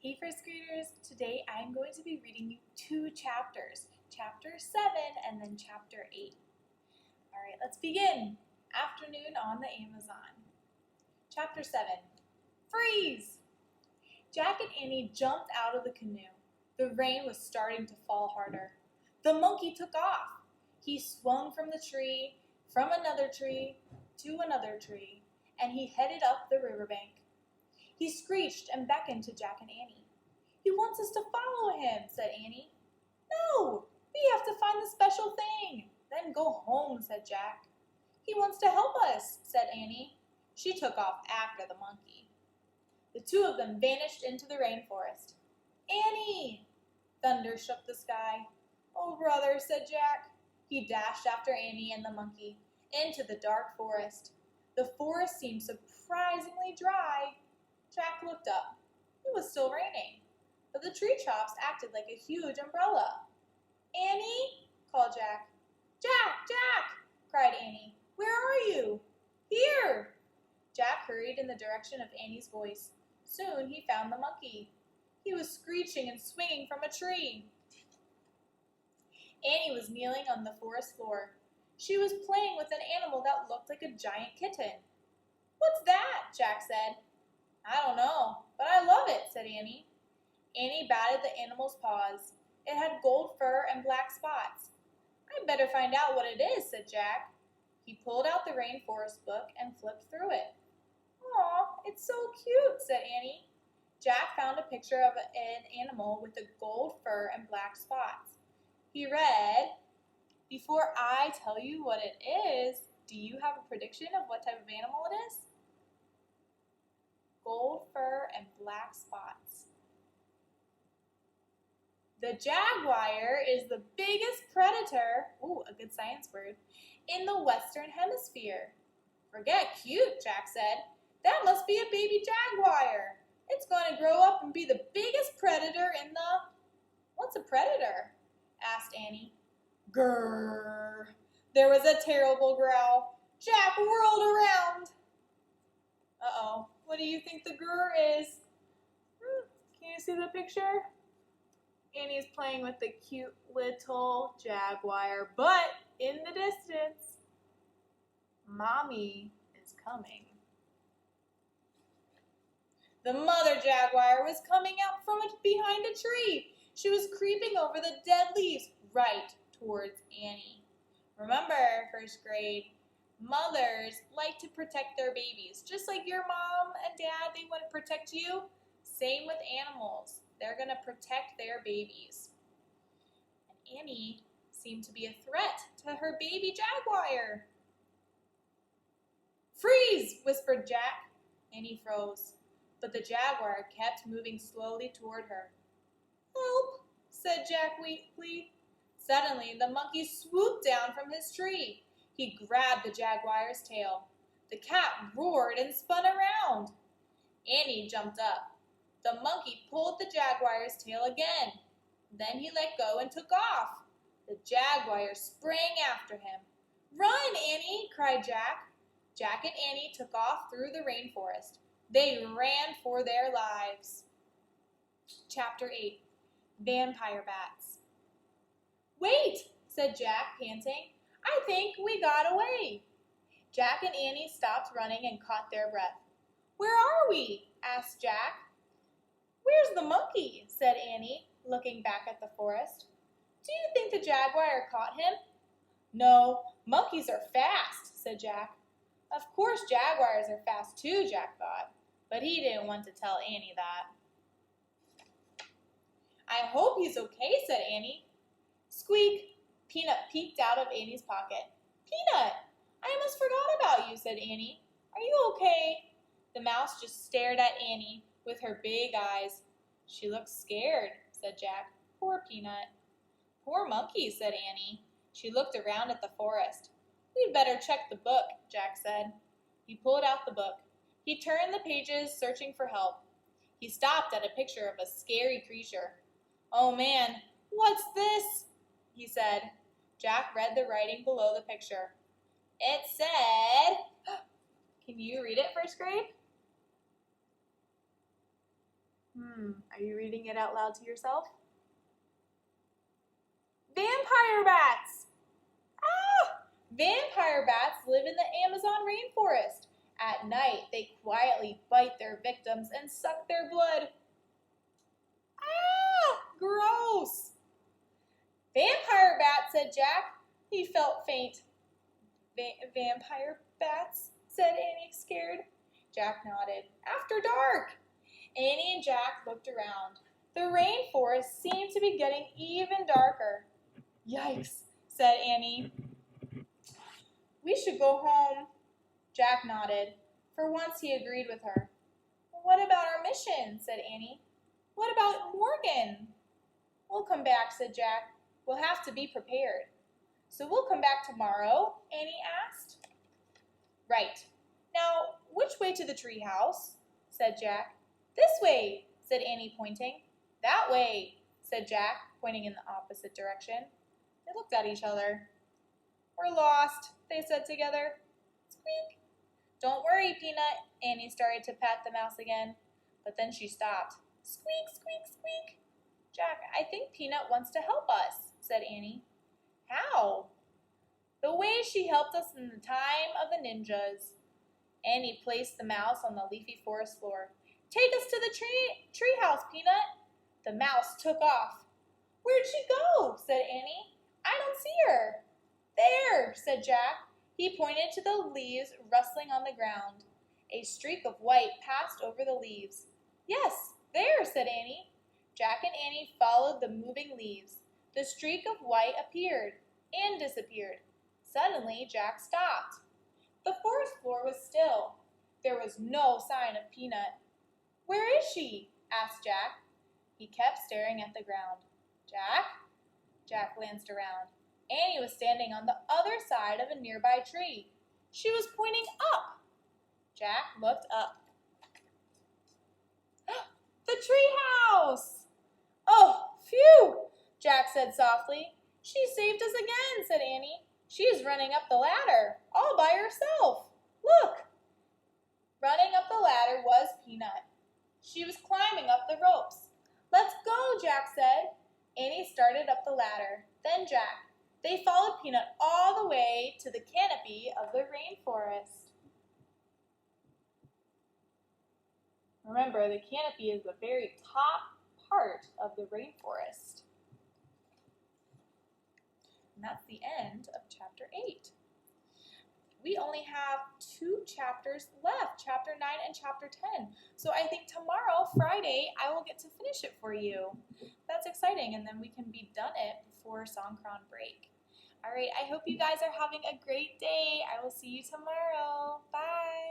Hey first graders, today I'm going to be reading you two chapters, chapter 7 and then chapter 8. Alright, let's begin. Afternoon on the Amazon. Chapter 7, Freeze! Jack and Annie jumped out of the canoe. The rain was starting to fall harder. The monkey took off. He swung from the tree, from another tree, to another tree, and he headed up the riverbank. He screeched and beckoned to Jack and Annie. "He wants us to follow him," said Annie. "No, we have to find the special thing, then go home," said Jack. "He wants to help us," said Annie. She took off after the monkey. The two of them vanished into the rainforest. "Annie!" Thunder shook the sky. "Oh, brother," said Jack. He dashed after Annie and the monkey into the dark forest. The forest seemed surprisingly dry. Jack looked up. It was still raining, but the tree tops acted like a huge umbrella. "Annie!" called Jack. "Jack! Jack!" cried Annie. "Where are you?" "Here!" Jack hurried in the direction of Annie's voice. Soon he found the monkey. He was screeching and swinging from a tree. Annie was kneeling on the forest floor. She was playing with an animal that looked like a giant kitten. "What's that?" Jack said. "I don't know, but I love it," said Annie. Annie batted the animal's paws. It had gold fur and black spots. "I'd better find out what it is," said Jack. He pulled out the rainforest book and flipped through it. "Aw, it's so cute," said Annie. Jack found a picture of an animal with a gold fur and black spots. He read, "Before I tell you what it is, do you have a prediction of what type of animal it is?" Gold fur and black spots. The jaguar is the biggest predator, a good science word, in the Western Hemisphere. "Forget cute," Jack said. "That must be a baby jaguar. It's going to grow up and be the biggest predator in the..." "What's a predator?" asked Annie. Grrr! There was a terrible growl. Jack whirled around. Uh-oh. What do you think the grrr is? Can you see the picture? Annie's playing with the cute little jaguar, but in the distance, Mommy is coming. The mother jaguar was coming out from behind a tree. She was creeping over the dead leaves right towards Annie. Remember, first grade, mothers like to protect their babies. Just like your mom and dad, they want to protect you. Same with animals. They're going to protect their babies. And Annie seemed to be a threat to her baby jaguar. "Freeze!" whispered Jack. Annie froze, but the jaguar kept moving slowly toward her. "Help!" said Jack weakly. Suddenly, the monkey swooped down from his tree. He grabbed the jaguar's tail. The cat roared and spun around. Annie jumped up. The monkey pulled the jaguar's tail again. Then he let go and took off. The jaguar sprang after him. "Run, Annie!" cried Jack. Jack and Annie took off through the rainforest. They ran for their lives. Chapter 8, Vampire Bats. "Wait," said Jack, panting. "I think we got away." Jack and Annie stopped running and caught their breath. "Where are we?" asked Jack. "Where's the monkey?" said Annie, looking back at the forest. "Do you think the jaguar caught him?" "No, monkeys are fast," said Jack. Of course jaguars are fast too, Jack thought, but he didn't want to tell Annie that. "I hope he's okay," said Annie. Squeak! Peanut peeked out of Annie's pocket. "Peanut, I almost forgot about you," said Annie. "Are you okay?" The mouse just stared at Annie with her big eyes. "She looks scared," said Jack. "Poor Peanut." "Poor monkey," said Annie. She looked around at the forest. "We'd better check the book," Jack said. He pulled out the book. He turned the pages, searching for help. He stopped at a picture of a scary creature. "Oh man, what's this?" he said. Jack read the writing below the picture. It said, can you read it, first grade? Are you reading it out loud to yourself? Vampire bats! Ah! Vampire bats live in the Amazon rainforest. At night, they quietly bite their victims and suck their blood. Ah! Gross! Vampire bats, said Jack. He felt faint. Vampire bats, said Annie, scared. Jack nodded. After dark. Annie and Jack looked around. The rainforest seemed to be getting even darker. Yikes, said Annie. We should go home. Jack nodded. For once he agreed with her. What about our mission, said Annie. What about Morgan? We'll come back, said Jack. We'll have to be prepared. So we'll come back tomorrow, Annie asked. Right. Now, which way to the treehouse? Said Jack. This way, said Annie, pointing. That way, said Jack, pointing in the opposite direction. They looked at each other. We're lost, they said together. Squeak. Don't worry, Peanut. Annie started to pat the mouse again, but then she stopped. Squeak, squeak, squeak. Jack, I think Peanut wants to help us, said Annie. How? The way she helped us in the time of the ninjas. Annie placed the mouse on the leafy forest floor. Take us to the treehouse, Peanut. The mouse took off. Where'd she go? Said Annie. I don't see her. There, said Jack. He pointed to the leaves rustling on the ground. A streak of white passed over the leaves. Yes, there, said Annie. Jack and Annie followed the moving leaves. The streak of white appeared and disappeared. Suddenly, Jack stopped. The forest floor was still. There was no sign of Peanut. Where is she? Asked Jack. He kept staring at the ground. Jack? Jack glanced around. Annie was standing on the other side of a nearby tree. She was pointing up. Jack looked up. The treehouse! Oh, phew, Jack said softly. She saved us again, said Annie. She's running up the ladder, all by herself. Look! Running up the ladder was Peanut. She was climbing up the ropes. Let's go, Jack said. Annie started up the ladder, then Jack. They followed Peanut all the way to the canopy of the rainforest. Remember, the canopy is the very top part of the rainforest. And that's the end of chapter 8. We only have 2 chapters left, chapter 9 and chapter 10. So I think tomorrow, Friday, I will get to finish it for you. That's exciting, and then we can be done it before Songkran break. All right, I hope you guys are having a great day. I will see you tomorrow. Bye.